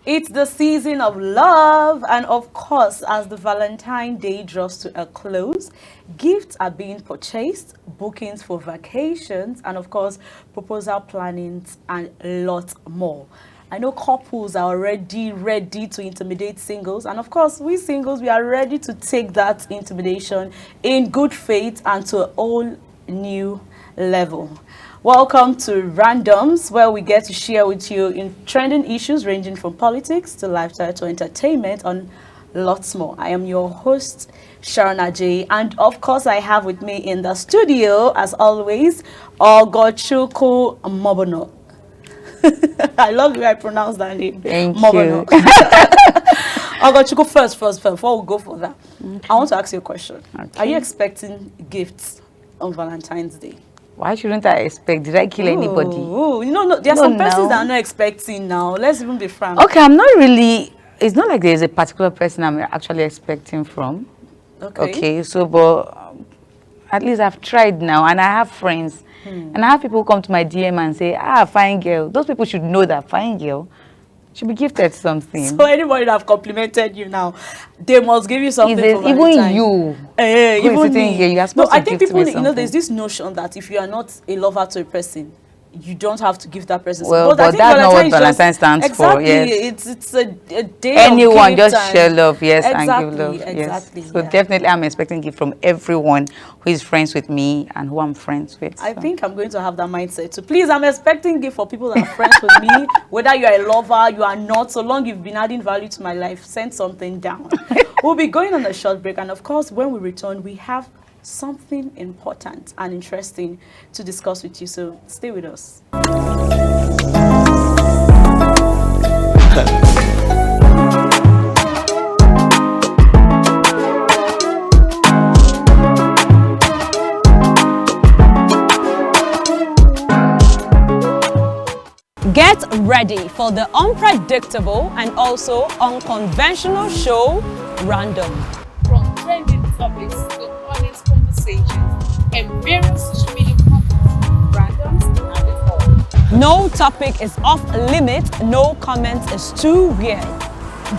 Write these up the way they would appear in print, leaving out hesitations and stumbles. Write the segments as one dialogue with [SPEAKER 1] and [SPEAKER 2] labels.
[SPEAKER 1] It's the season of love, and of course, as the Valentine Day draws to a close, gifts are being purchased, bookings for vacations, and of course, proposal plannings, and lots more. I know couples are already ready to intimidate singles, and of course, we singles, we are ready to take that intimidation in good faith and to a whole new level. Welcome to Randoms, where we get to share with you in trending issues ranging from politics to lifestyle to entertainment and lots more. I am your host, Sharon Ajay, and of course I have with me in the studio, as always, Ogochukwu Mobono. I love the way I pronounce that name.
[SPEAKER 2] Thank
[SPEAKER 1] Mobono.
[SPEAKER 2] you.
[SPEAKER 1] Ogochukwu, first, before we go for that,
[SPEAKER 2] Okay.
[SPEAKER 1] I want to ask you a question.
[SPEAKER 2] Okay.
[SPEAKER 1] Are you expecting gifts on Valentine's Day?
[SPEAKER 2] Why shouldn't I expect? Did I kill anybody?
[SPEAKER 1] Ooh, you know, no, there are
[SPEAKER 2] No,
[SPEAKER 1] some persons that
[SPEAKER 2] no.
[SPEAKER 1] are not expecting now. Let's even be frank.
[SPEAKER 2] Okay, I'm not really. It's not like there's a particular person I'm actually expecting from. Okay, so but at least I've tried now, and I have friends, and I have people come to my DM and say, "Ah, fine girl." Those people should know that fine girl should be gifted something.
[SPEAKER 1] So anybody that have complimented you now, they must give you something for Valentine.
[SPEAKER 2] Even you, who is
[SPEAKER 1] Even
[SPEAKER 2] sitting
[SPEAKER 1] me.
[SPEAKER 2] here, you are
[SPEAKER 1] No,
[SPEAKER 2] supposed
[SPEAKER 1] I
[SPEAKER 2] to
[SPEAKER 1] think
[SPEAKER 2] gift
[SPEAKER 1] people,
[SPEAKER 2] me
[SPEAKER 1] you know, there's
[SPEAKER 2] something.
[SPEAKER 1] this notion that if you are not a lover to a person, you don't have to give that person.
[SPEAKER 2] Well,
[SPEAKER 1] I
[SPEAKER 2] but
[SPEAKER 1] think
[SPEAKER 2] that's not what
[SPEAKER 1] is
[SPEAKER 2] Valentine stands for,
[SPEAKER 1] exactly,
[SPEAKER 2] yes.
[SPEAKER 1] it's a day
[SPEAKER 2] Anyone
[SPEAKER 1] of gift
[SPEAKER 2] just share love, yes, and
[SPEAKER 1] exactly,
[SPEAKER 2] give love,
[SPEAKER 1] exactly.
[SPEAKER 2] yes. So
[SPEAKER 1] Yeah.
[SPEAKER 2] definitely I'm expecting gift from everyone who is friends with me and who I'm friends with.
[SPEAKER 1] I
[SPEAKER 2] so.
[SPEAKER 1] think I'm going to have that mindset too. Please, I'm expecting gift for people that are friends with me, whether you are a lover, you are not, so long you've been adding value to my life, send something down. We'll be going on a short break, and of course, when we return, we have something important and interesting to discuss with you, so stay with us. Get ready for the unpredictable and also unconventional show, Random.
[SPEAKER 3] From trending topics to honest conversations and various social media comments, randoms have it all.
[SPEAKER 1] No topic is off limit, no comment is too weird.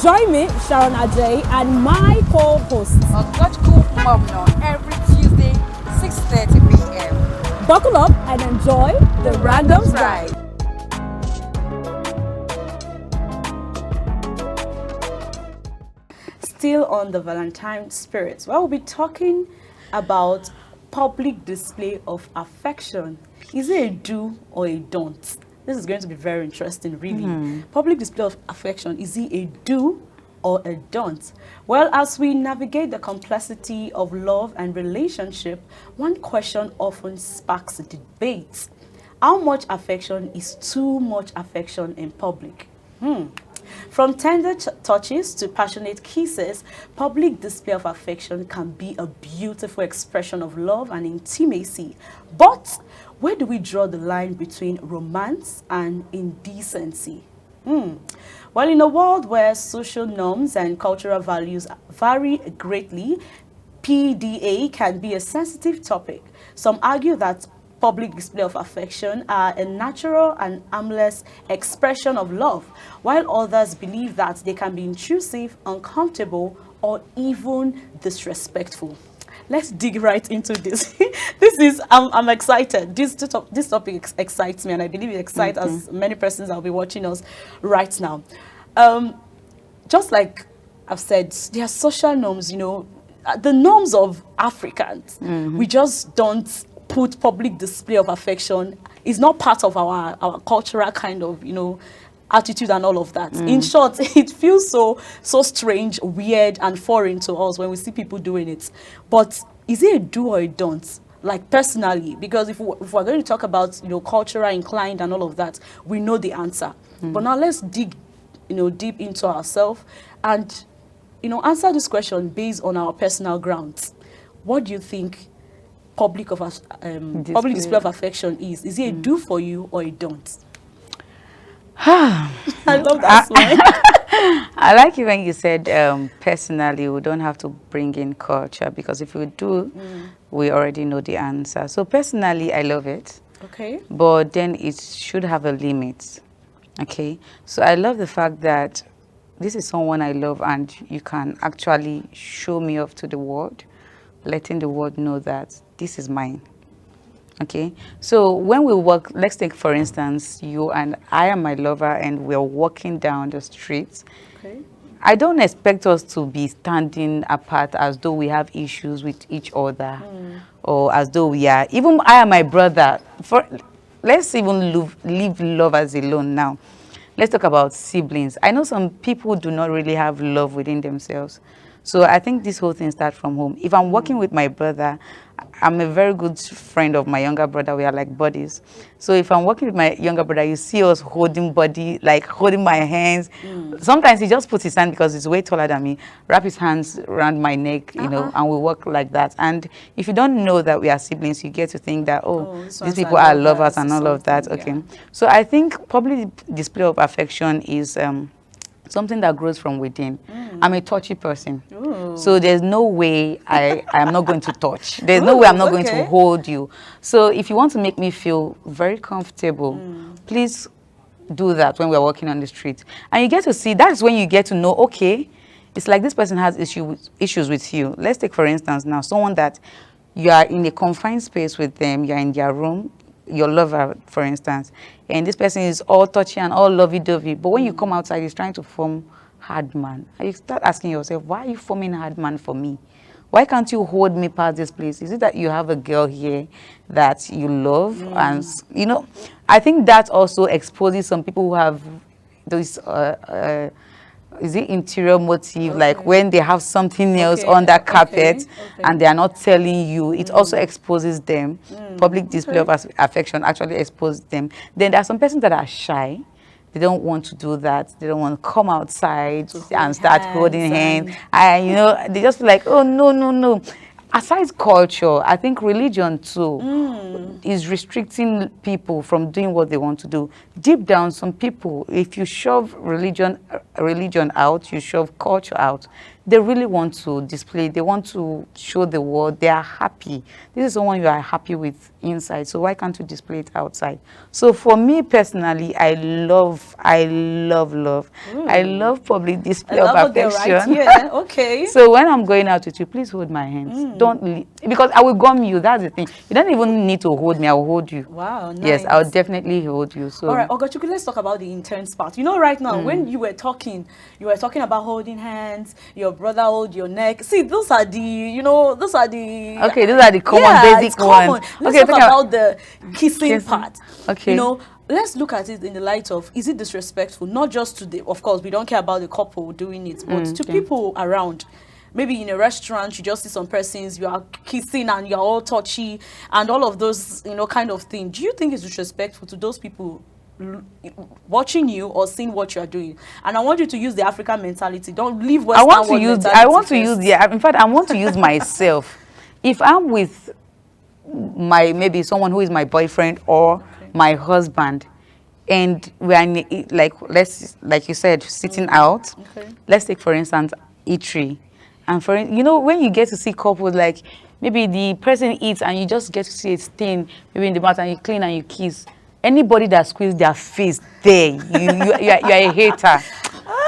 [SPEAKER 4] Join me, Sharon Ajay, and my co-host.
[SPEAKER 3] Ogochukwu Mobono every Tuesday, 6:30 p.m.
[SPEAKER 4] Buckle up and enjoy the Randoms Ride.
[SPEAKER 1] Still on the Valentine spirit, well, we'll be talking about public display of affection. Is it a do or a don't? This is going to be very interesting, really. Public display of affection, is it a do or a don't? Well, as we navigate the complexity of love and relationship, one question often sparks debate. How much affection is too much affection in public? From tender touches to passionate kisses, public display of affection can be a beautiful expression of love and intimacy. But where do we draw the line between romance and indecency? Well, in a world where social norms and cultural values vary greatly, PDA can be a sensitive topic. Some argue that public display of affection are a natural and harmless expression of love, while others believe that they can be intrusive, uncomfortable, or even disrespectful. Let's dig right into this. I'm excited. This topic excites me, and I believe it excites as many persons that will be watching us right now. Just like I've said, there are social norms, you know, the norms of Africans. We just don't put public display of affection. It's not part of our cultural kind of, you know, attitude and all of that. In short, it feels so strange, weird, and foreign to us when we see people doing it. But is it a do or a don't? Like personally, because if we're going to talk about, you know, cultural inclined and all of that, we know the answer. But now let's dig, you know, deep into ourselves and, you know, answer this question based on our personal grounds. What do you think public display of affection is? Is it a do for you or a don't? I love that one.
[SPEAKER 2] I like it when you said personally we don't have to bring in culture, because if we do, we already know the answer. So personally, I love it.
[SPEAKER 1] Okay.
[SPEAKER 2] But then it should have a limit. Okay. So I love the fact that this is someone I love and you can actually show me off to the world, letting the world know that this is mine. Okay, so when we walk, let's take for instance, you and I am my lover and we're walking down the street.
[SPEAKER 1] Okay.
[SPEAKER 2] I don't expect us to be standing apart as though we have issues with each other, or as though we are, even I and my brother, let's even leave lovers alone now. Let's talk about siblings. I know some people do not really have love within themselves. So I think this whole thing starts from home. If I'm working with my brother, I'm a very good friend of my younger brother. We are like buddies. So if I'm working with my younger brother, you see us holding body, like holding my hands. Sometimes he just puts his hand, because he's way taller than me, wrap his hands around my neck, you know, and we work like that. And if you don't know that we are siblings, you get to think that, these people are lovers and all of that. Okay. Yeah. So I think probably display of affection is something that grows from within. I'm a touchy person. Ooh. So there's no way I am not going to touch. There's no way I'm not going to hold you. So if you want to make me feel very comfortable, please do that when we're walking on the street. And you get to see, that's when you get to know, okay, it's like this person has issues with you. Let's take, for instance, now, someone that you are in a confined space with them, you're in their room, your lover, for instance, and this person is all touchy and all lovey-dovey, but when you come outside, he's trying to form hard man. And you start asking yourself, why are you forming hard man for me? Why can't you hold me past this place? Is it that you have a girl here that you love? And, you know, I think that also exposes some people who have those is it interior motive, like when they have something else on that carpet and they are not telling you, it also exposes them. Public display of affection actually exposes them. Then there are some persons that are shy. They don't want to do that. They don't want to come outside and start holding hands. And, you know, they just feel like, oh, no, no, no. Aside culture, I think religion too is restricting people from doing what they want to do. Deep down, some people, if you shove religion out, you shove culture out, they really want to display, they want to show the world they are happy. This is someone you are happy with inside, so why can't you display it outside? So for me personally, I love love. I love public display of affection.
[SPEAKER 1] Right, okay.
[SPEAKER 2] So when I'm going out with you, please hold my hands. Don't leave, because I will gum you. That's the thing. You don't even need to hold me. I will hold you.
[SPEAKER 1] Wow, nice.
[SPEAKER 2] Yes, I'll definitely hold you. So
[SPEAKER 1] all right, Ogachuku, let's talk about the intense part. You know, right now when you were talking about holding hands, your brother hold your neck. See, those are the, you know, those are the
[SPEAKER 2] common basic ones.
[SPEAKER 1] Let's talk about the kissing part.
[SPEAKER 2] Okay.
[SPEAKER 1] You know, let's look at it in the light of, is it disrespectful? Not just to the, of course, we don't care about the couple doing it, but to people around. Maybe in a restaurant, you just see some persons, you are kissing and you're all touchy and all of those, you know, kind of thing. Do you think it's disrespectful to those people watching you or seeing what you are doing? And I want you to use the African mentality. Don't leave Western
[SPEAKER 2] I want to use myself. If I'm with maybe someone who is my boyfriend or my husband, and we're in, like you said, sitting out. Let's take, for instance, eatery. And for, you know, when you get to see couples, like maybe the person eats and you just get to see a stain maybe in the mouth and you clean and you kiss. Anybody that squeezes their face there, you're a hater.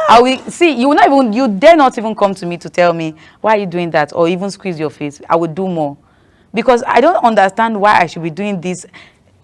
[SPEAKER 2] I will see, you dare not even come to me to tell me why are you doing that, or even squeeze your face. I would do more, because I don't understand why I should be doing this.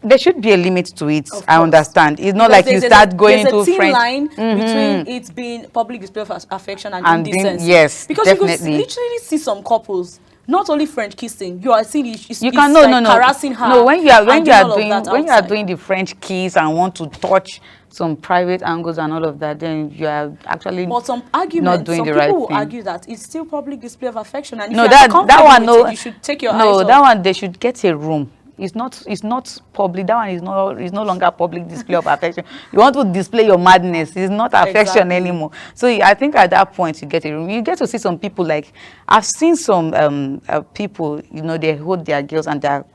[SPEAKER 2] There should be a limit to it. I understand. It's not like you start going into
[SPEAKER 1] There's a thin
[SPEAKER 2] French
[SPEAKER 1] line between it being public display of affection and indecency.
[SPEAKER 2] Yes,
[SPEAKER 1] because
[SPEAKER 2] definitely.
[SPEAKER 1] you could literally see some couples, not only French kissing, you are seeing harassing her.
[SPEAKER 2] No, when you are doing the French kiss and want to touch some private angles and all of that, then you are actually not doing the right thing.
[SPEAKER 1] Some people will argue that it's still public display of affection, and if you should take your eyes off.
[SPEAKER 2] No, that one they should get a room. It's not public. That one is no longer public display of affection. You want to display your madness. It's not affection anymore. So I think at that point you get a room. You get to see some people, like I've seen some people, you know, they hold their girls and they're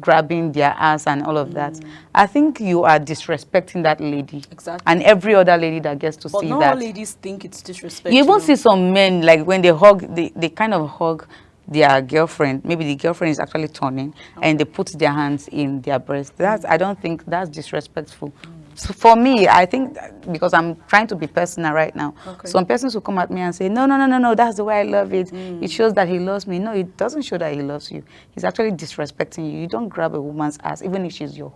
[SPEAKER 2] grabbing their ass and all of that. I think you are disrespecting that lady.
[SPEAKER 1] Exactly.
[SPEAKER 2] And every other lady that gets to see that.
[SPEAKER 1] But not all ladies think it's disrespectful.
[SPEAKER 2] You even see some men, like when they hug, they kind of hug their girlfriend. Maybe the girlfriend is actually turning and they put their hands in their breast. I don't think that's disrespectful. So for me, I think because I'm trying to be personal right now,
[SPEAKER 1] Okay.
[SPEAKER 2] some persons will come at me and say, no, that's the way I love it. It shows that he loves me. No, it doesn't show that he loves you. He's actually disrespecting you. You don't grab a woman's ass, even if she's your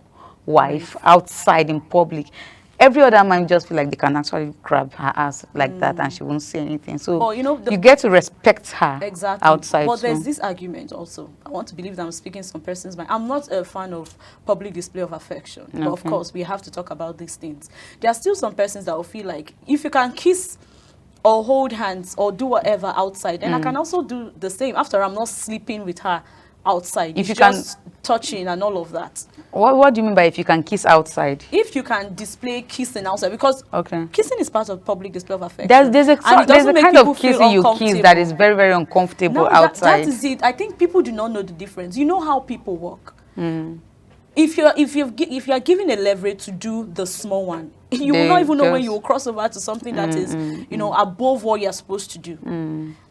[SPEAKER 2] wife, outside in public. Every other man just feel like they can actually grab her ass like that and she won't say anything. So
[SPEAKER 1] But, you know,
[SPEAKER 2] you get to respect her
[SPEAKER 1] exactly.
[SPEAKER 2] outside
[SPEAKER 1] But
[SPEAKER 2] too.
[SPEAKER 1] there's this argument also. I want to believe that I'm speaking some person's mind. I'm not a fan of public display of affection. But of course, we have to talk about these things. There are still some persons that will feel like if you can kiss or hold hands or do whatever outside, then I can also do the same. After I'm not sleeping with her outside.
[SPEAKER 2] If
[SPEAKER 1] it's
[SPEAKER 2] you
[SPEAKER 1] just touching and all of that.
[SPEAKER 2] What do you mean by if you can kiss outside?
[SPEAKER 1] If you can display kissing outside, because kissing is part of public display of affection.
[SPEAKER 2] There's a kind of kissing you kiss that is very, very uncomfortable outside.
[SPEAKER 1] That is it. I think people do not know the difference. You know how people work. If you're given a leverage to do the small one, you will not even know when you will cross over to something that is, you know, above what you're supposed to do.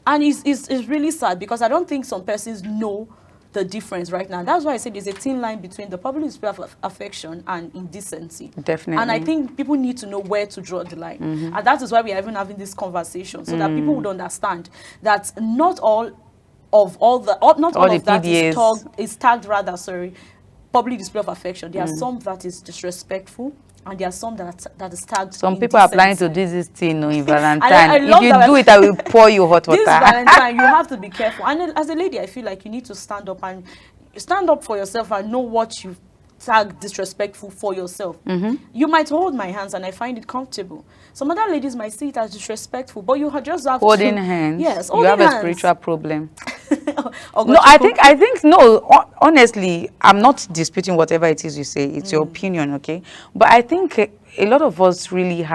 [SPEAKER 1] And it's really sad because I don't think some persons know the difference right now. That's why I said there's a thin line between the public display of affection and indecency.
[SPEAKER 2] Definitely.
[SPEAKER 1] And I think people need to know where to draw the line. And that is why we are even having this conversation, so that people would understand that not all of that is tagged public display of affection. There are some that is disrespectful, and there are some that is tagged.
[SPEAKER 2] Some people are planning to do this thing in Valentine.
[SPEAKER 1] I
[SPEAKER 2] if you do it, I will pour you hot water.
[SPEAKER 1] This Valentine, you have to be careful. And as a lady, I feel like you need to stand up for yourself and know what you tag disrespectful for yourself. You might hold my hands and I find it comfortable. Some other ladies might see it as disrespectful, but you just have
[SPEAKER 2] holding hands.
[SPEAKER 1] Yes,
[SPEAKER 2] you have a spiritual problem.
[SPEAKER 1] No,
[SPEAKER 2] I think no. Honestly, I'm not disputing whatever it is you say. It's your opinion, okay? But I think a lot of us really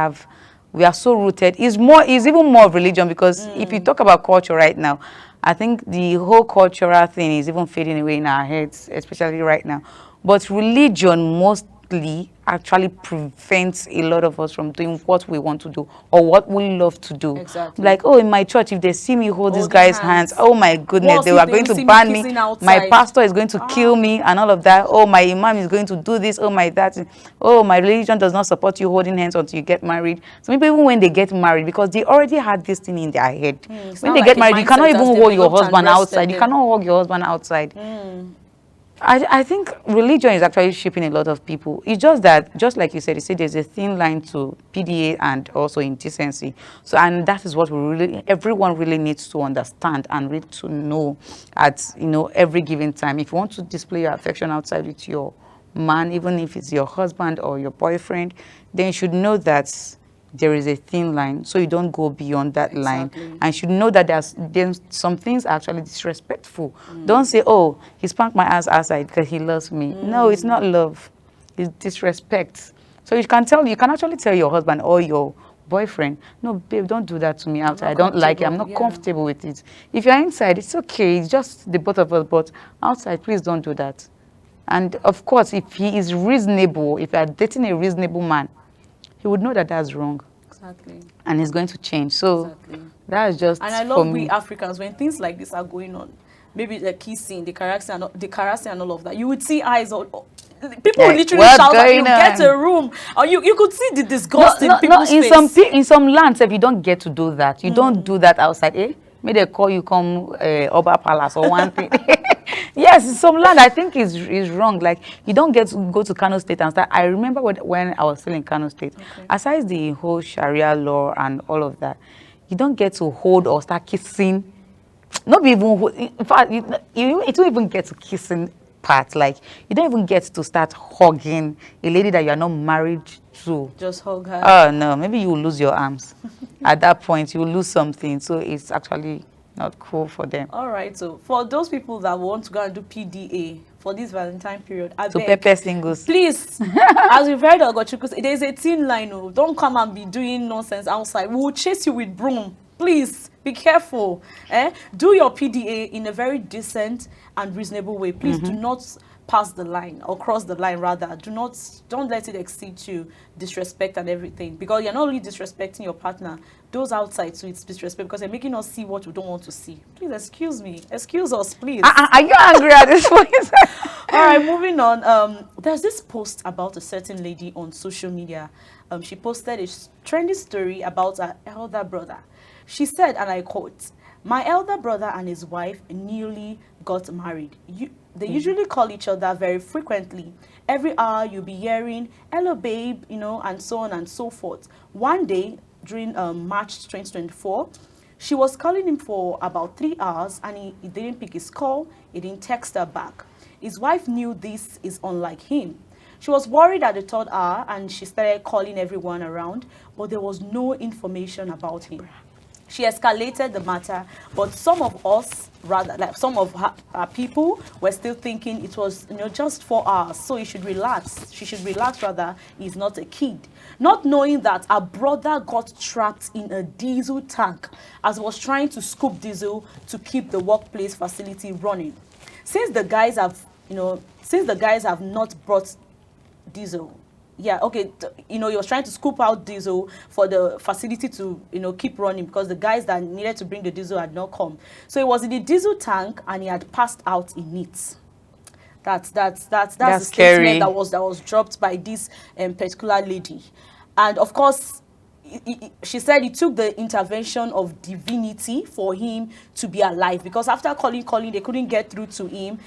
[SPEAKER 2] we are so rooted. It's even more of religion, because if you talk about culture right now, I think the whole cultural thing is even fading away in our heads, especially right now. But religion mostly actually prevents a lot of us from doing what we want to do or what we love to do.
[SPEAKER 1] Exactly.
[SPEAKER 2] Like, oh, in my church, if they see me hold this guy's hands, oh my goodness, they are going to ban me. My pastor is going to kill me and all of that. Oh, my imam is going to do this. Oh, my religion does not support you holding hands until you get married. So maybe even when they get married, because they already had this thing in their head. When they get married, you cannot even hold your husband outside. You cannot hug your husband outside. I think religion is actually shaping a lot of people. It's just that, just like you said, there's a thin line to PDA and also indecency. So, and that is what everyone really needs to understand and need to know at, every given time. If you want to display your affection outside with your man, even if it's your husband or your boyfriend, then you should know that there is a thin line, so you don't go beyond that line. And you should know that there's some things actually disrespectful. Don't say, oh, he spanked my ass outside because he loves me. No, it's not love. It's disrespect. So you can actually tell your husband or your boyfriend, no, babe, don't do that to me outside. I don't like it. I'm not comfortable with it. If you're inside, it's okay. It's just the both of us. But outside, please don't do that. And of course, if he is reasonable, if you're dating a reasonable man, he would know that that's wrong.
[SPEAKER 1] Exactly.
[SPEAKER 2] And he's going to change. So that's just.
[SPEAKER 1] And I love we Africans, when things like this are going on, maybe the kissing, the caressing and all of that, you would see eyes all. People literally shout that you get a room, or you could see the disgust in people's face.
[SPEAKER 2] In some lands, if you don't get to do that, you don't do that outside. Maybe they call you come Oba Palace or one thing. Yes, in some land I think is wrong. Like, you don't get to go to Kano State and start. I remember when I was still in Kano State. Aside the whole Sharia law and all of that, you don't get to hold or start kissing. Not even. In fact, you don't even get to kissing part. Like, you don't even get to start hugging a lady that you are not married to.
[SPEAKER 1] Just hug her.
[SPEAKER 2] Oh no, maybe you will lose your arms. At that point, you will lose something. So it's actually not cool for them.
[SPEAKER 1] All right, so for those people that want to go and do PDA for this Valentine period, I beg,
[SPEAKER 2] pepper singles,
[SPEAKER 1] please, as we've heard Ogochukwu, there's a thin line. Oh, don't come and be doing nonsense outside. We will chase you with broom. Please be careful. Do your PDA in a very decent and reasonable way. Please do not pass the line or cross the line rather. Don't let it exceed to disrespect and everything, because you're not only disrespecting your partner, those outside too, it's disrespect because they're making us see what we don't want to see. Please excuse us, please.
[SPEAKER 2] Are you angry at this point?
[SPEAKER 1] All right, moving on. There's this post about a certain lady on social media. She posted a trendy story about her elder brother. She said, and I quote, "My elder brother and his wife newly got married. They usually call each other very frequently. Every hour you'll be hearing, 'Hello, babe,' and so on and so forth. One day during March 2024, she was calling him for about 3 hours and he didn't pick his call. He didn't text her back. His wife knew this is unlike him. She was worried at the third hour and she started calling everyone around, but there was no information about him. She escalated the matter, but some of us, rather, like some of her people, were still thinking it was, just 4 hours, so he should relax. She should relax, rather. He's not a kid. Not knowing that her brother got trapped in a diesel tank as he was trying to scoop diesel to keep the workplace facility running. Since the guys have not brought diesel. Yeah, okay, he was trying to scoop out diesel for the facility to, keep running because the guys that needed to bring the diesel had not come. So he was in the diesel tank and he had passed out in it. That's the
[SPEAKER 2] scary.
[SPEAKER 1] statement that was dropped by this particular lady. And of course, she said it took the intervention of divinity for him to be alive, because after calling, they couldn't get through to him.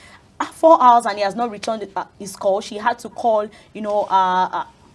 [SPEAKER 1] 4 hours and he has not returned his call. She had to call,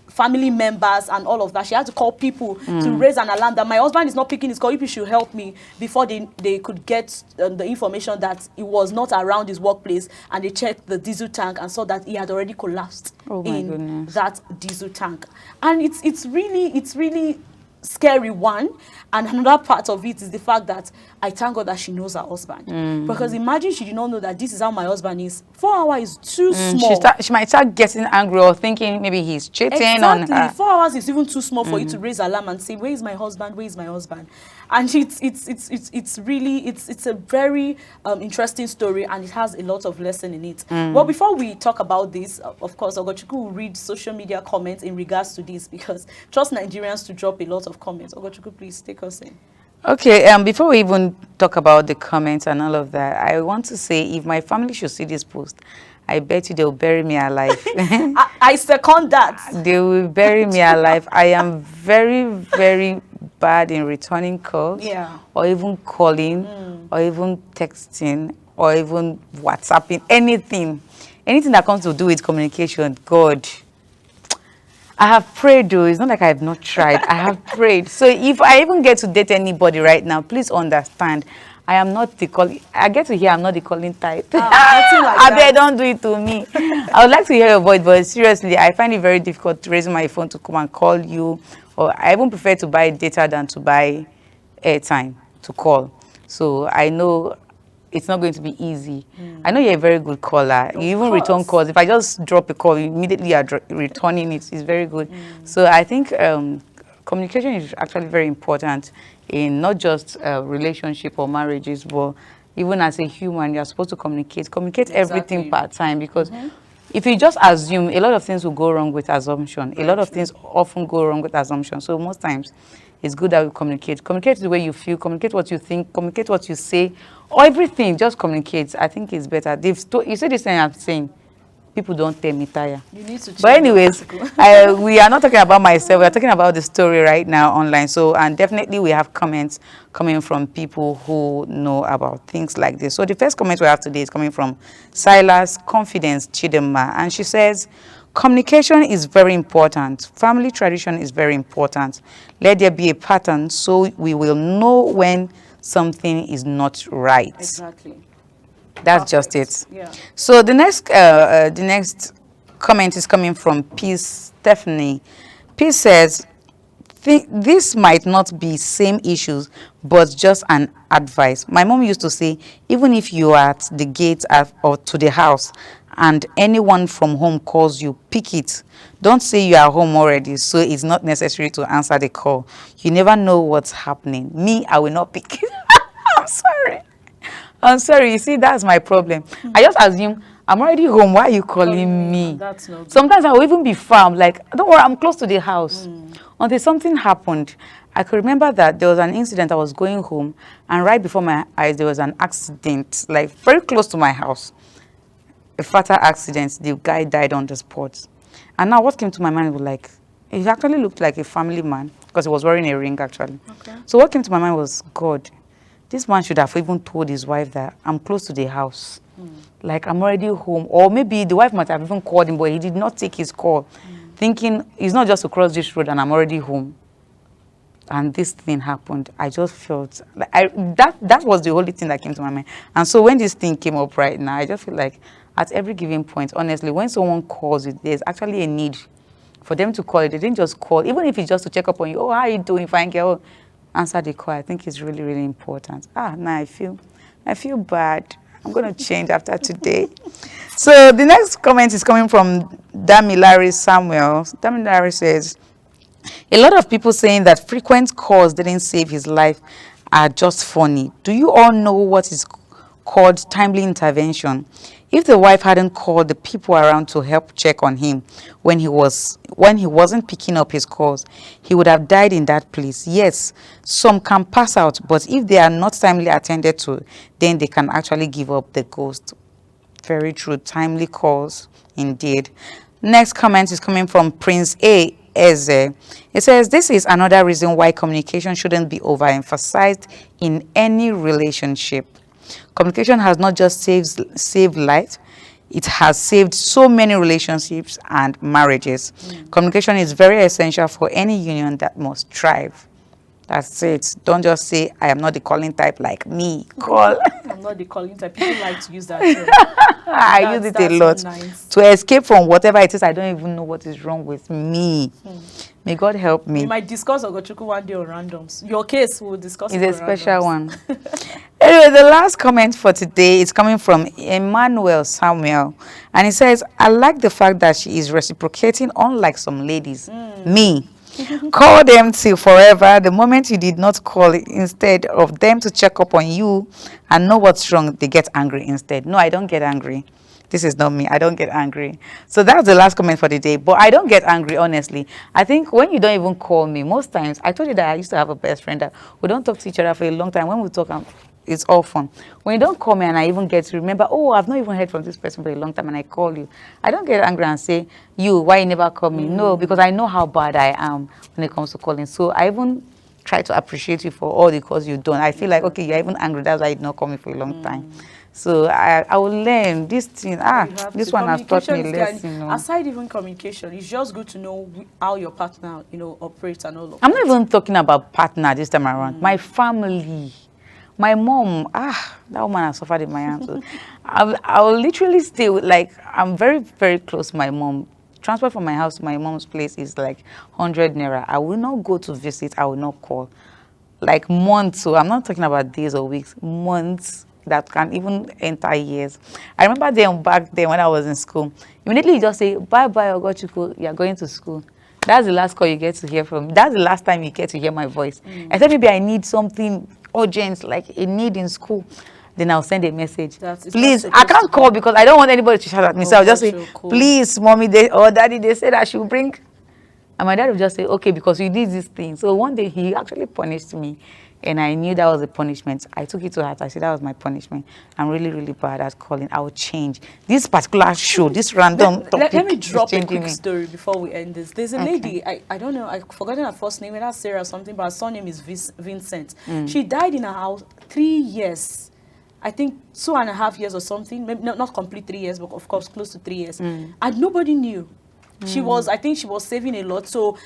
[SPEAKER 1] family members and all of that. She had to call people to raise an alarm that my husband is not picking his call. If you should help me, before they could get the information that he was not around his workplace, and they checked the diesel tank and saw that he had already collapsed in that diesel tank. And it's really scary, one. And another part of it is the fact that I thank God that she knows her husband, because imagine she did not know that this is how my husband is. 4 hours is too small.
[SPEAKER 2] She might start getting angry or thinking maybe he's cheating on her.
[SPEAKER 1] 4 hours is even too small for you to raise alarm and say, where is my husband, where is my husband? And it's a very interesting story, and it has a lot of lesson in it. Well, before we talk about this, of course, Ogochukwu will read social media comments in regards to this, because trust Nigerians to drop a lot of comments. Ogochukwu, please take us in.
[SPEAKER 2] Okay, before we even talk about the comments and all of that, I want to say, if my family should see this post, I bet you they'll bury me alive.
[SPEAKER 1] I second that.
[SPEAKER 2] They will bury me alive. I am very, very bad in returning calls, or even calling, or even texting, or even WhatsApping, anything that comes to do with communication. God, I have prayed though. It's not like I have not tried. I have prayed. So if I even get to date anybody right now, please understand, I am not the calling. I get to hear I'm not the calling type. I bet don't do it to me. I would like to hear your voice, but seriously, I find it very difficult raising my phone to come and call you. Or I even prefer to buy data than to buy airtime to call. So I know it's not going to be easy. I know you're a very good caller. You even return calls. If I just drop a call, you immediately are returning it. It's very good. So I think communication is actually very important in not just relationship or marriages, but even as a human, you're supposed to communicate everything part-time, because if you just assume, a lot of things will go wrong with assumption. A lot of things often go wrong with assumption. So most times, it's good that we communicate. Communicate the way you feel, communicate what you think, communicate what you say, or everything, just communicate. I think it's better. You say this thing I'm saying, people don't tell me tire.
[SPEAKER 1] You need to.
[SPEAKER 2] But anyways, we are not talking about myself. We are talking about the story right now online. So, and definitely we have comments coming from people who know about things like this. So the first comment we have today is coming from Silas Confidence Chidema, and she says, communication is very important. Family tradition is very important. Let there be a pattern so we will know when something is not right.
[SPEAKER 1] Exactly.
[SPEAKER 2] That's just it.
[SPEAKER 1] Yeah.
[SPEAKER 2] So the next comment is coming from Peace Stephanie. Peace says, this might not be same issues, but just an advice. My mom used to say, even if you are at the gate or to the house and anyone from home calls you, pick it. Don't say you are home already, so it's not necessary to answer the call. You never know what's happening. Me, I will not pick it. I'm sorry. You see, that's my problem. I just assume I'm already home. Why are you calling me?
[SPEAKER 1] That's not good.
[SPEAKER 2] Sometimes I will even be far. I'm like, don't worry, I'm close to the house. Until something happened. I could remember that there was an incident. I was going home, and right before my eyes, there was an accident, like very close to my house. A fatal accident. The guy died on the spot. And now what came to my mind was like, he actually looked like a family man because he was wearing a ring actually.
[SPEAKER 1] Okay.
[SPEAKER 2] So what came to my mind was, God, this man should have even told his wife that I'm close to the house. Like I'm already home. Or maybe the wife might have even called him, but he did not take his call. Thinking it's not just to cross this road and I'm already home. And this thing happened. I just felt like that was the only thing that came to my mind. And so when this thing came up right now, I just feel like at every given point, honestly, when someone calls you, there's actually a need for them to call you. They didn't just call, even if it's just to check up on you. Oh, how are you doing? Fine, girl. Answer the call. I think it's really, really important. Now I feel bad. I'm going to change after today. So the next comment is coming from Damilari Samuel. Damilari says, a lot of people saying that frequent calls didn't save his life are just funny. Do you all know what is called timely intervention? If the wife hadn't called the people around to help check on him when he wasn't picking up his calls, he would have died in that place. Yes, some can pass out, but if they are not timely attended to, then they can actually give up the ghost. Very true. Timely calls, indeed. Next comment is coming from Prince A. Eze. It says, this is another reason why communication shouldn't be overemphasized in any relationship. Communication has not just saved lives, it has saved so many relationships and marriages. Communication is very essential for any union that must thrive. That's it. Don't just say, I am not the calling type like me. Call.
[SPEAKER 1] I'm not the calling type. People like to use that term.
[SPEAKER 2] I use it a lot
[SPEAKER 1] nice.
[SPEAKER 2] to escape from whatever it is. I don't even know what is wrong with me. May God help me.
[SPEAKER 1] We might discuss Ogochukwu one day on randoms. Your case, we'll discuss
[SPEAKER 2] It's
[SPEAKER 1] it
[SPEAKER 2] a special
[SPEAKER 1] randoms.
[SPEAKER 2] one. Anyway, the last comment for today is coming from Emmanuel Samuel. And he says, I like the fact that she is reciprocating, unlike some ladies. Me. Call them till forever. The moment you did not call, instead of them to check up on you and know what's wrong, they get angry instead. No, I don't get angry. This is not me. I don't get angry. So that's the last comment for the day. But I don't get angry, honestly. I think when you don't even call me, most times, I told you that I used to have a best friend that we don't talk to each other for a long time. When we talk, it's all fun. When you don't call me and I even get to remember, oh, I've not even heard from this person for a long time and I call you, I don't get angry and say, you, why you never call me? No, because I know how bad I am when it comes to calling. So I even try to appreciate you for all the calls you've done. I feel like, okay, you're even angry. That's why you did not call me for a long time. So I will learn this thing. This one has taught me a lesson.
[SPEAKER 1] Aside even communication, it's just good to know how your partner, operates and all of
[SPEAKER 2] I'm not even talking about partner this time around. My family. My mom, that woman has suffered in my hands. So I will literally stay with, I'm very, very close to my mom. Transport from my house to my mom's place is like 100 naira. I will not go to visit. I will not call. Like months. So I'm not talking about days or weeks. Months that can even enter years. I remember back then when I was in school. Immediately you just say, bye-bye, Ogochukwu, you're going to school. That's the last call you get to hear from me. That's the last time you get to hear my voice. Except maybe I need something urgent, like a need in school, then I'll send a message. Please, I can't call because I don't want anybody to shout at me. So I'll just say, please, mommy or daddy, they said I should bring. And my dad would just say, okay, because you did this thing. So one day he actually punished me. And I knew that was a punishment. I took it to heart. I said, that was my punishment. I'm really, really bad at calling. I will change. This particular show, this random topic.
[SPEAKER 1] Let me drop a quick story before we end this. There's a lady, I don't know, I've forgotten her first name, whether Sarah or something, but her surname is Vincent. She died in her house 3 years. I think 2.5 years or something. Maybe not complete 3 years, but of course close to 3 years. And nobody knew. I think she was saving a lot. So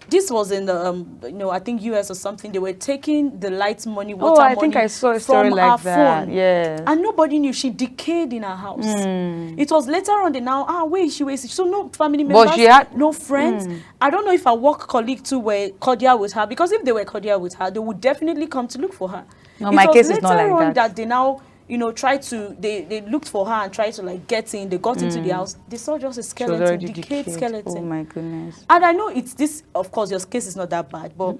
[SPEAKER 1] this was in the, I think US or something. They were taking the light money, water money.
[SPEAKER 2] I think I saw a story
[SPEAKER 1] from
[SPEAKER 2] like
[SPEAKER 1] her
[SPEAKER 2] that.
[SPEAKER 1] phone.
[SPEAKER 2] Yes.
[SPEAKER 1] And nobody knew. She decayed in her house. It was later on they now, where is she? Where is she? So no family members,
[SPEAKER 2] But she had,
[SPEAKER 1] no friends. I don't know if her work colleague too were cordial with her, because if they were cordial with her, they would definitely come to look for her.
[SPEAKER 2] No, my case is not like that.
[SPEAKER 1] That they now you know, they looked for her and tried to like get in. They got into the house. They saw just a skeleton, decayed skeleton.
[SPEAKER 2] Oh my goodness.
[SPEAKER 1] And I know it's this, of course, your case is not that bad, but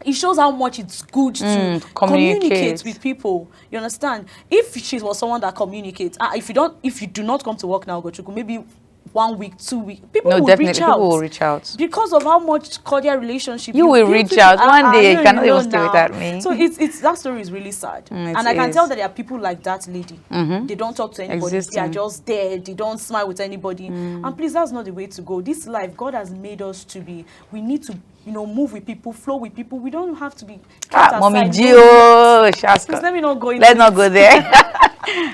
[SPEAKER 1] it shows how much it's good to communicate with people. You understand? If she was someone that communicates, if you do not come to work now, Gochuku, maybe 1 week, 2 weeks, people will reach out.
[SPEAKER 2] People will reach out.
[SPEAKER 1] Because of how much cordial relationship
[SPEAKER 2] you will reach out. One day you cannot even stay without me.
[SPEAKER 1] So that story is really sad. And I can tell that there are people like that lady. They don't talk to anybody. They are just there. They don't smile with anybody. And please, that's not the way to go. This life, God has made us to be. We need to, you know, move with people, flow with people. We don't have to be.
[SPEAKER 2] Mommy Gio,
[SPEAKER 1] Shaska. Let me not go into
[SPEAKER 2] Let's not go there.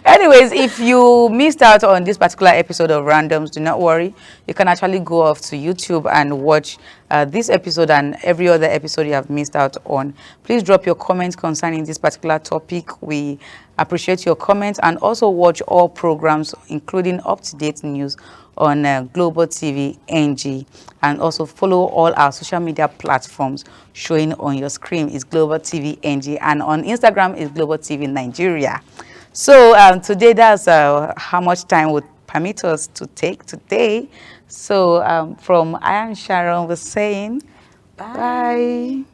[SPEAKER 2] Anyways, if you missed out on this particular episode of Randoms, do not worry. You can actually go off to YouTube and watch this episode and every other episode you have missed out on. Please drop your comments concerning this particular topic. We appreciate your comments, and also watch all programs, including up-to-date news on Global TV NG, and also follow all our social media platforms showing on your screen is Global TV NG, and on Instagram is Global TV Nigeria. So today, that's how much time would permit us to take today. So from I am Sharon was saying bye.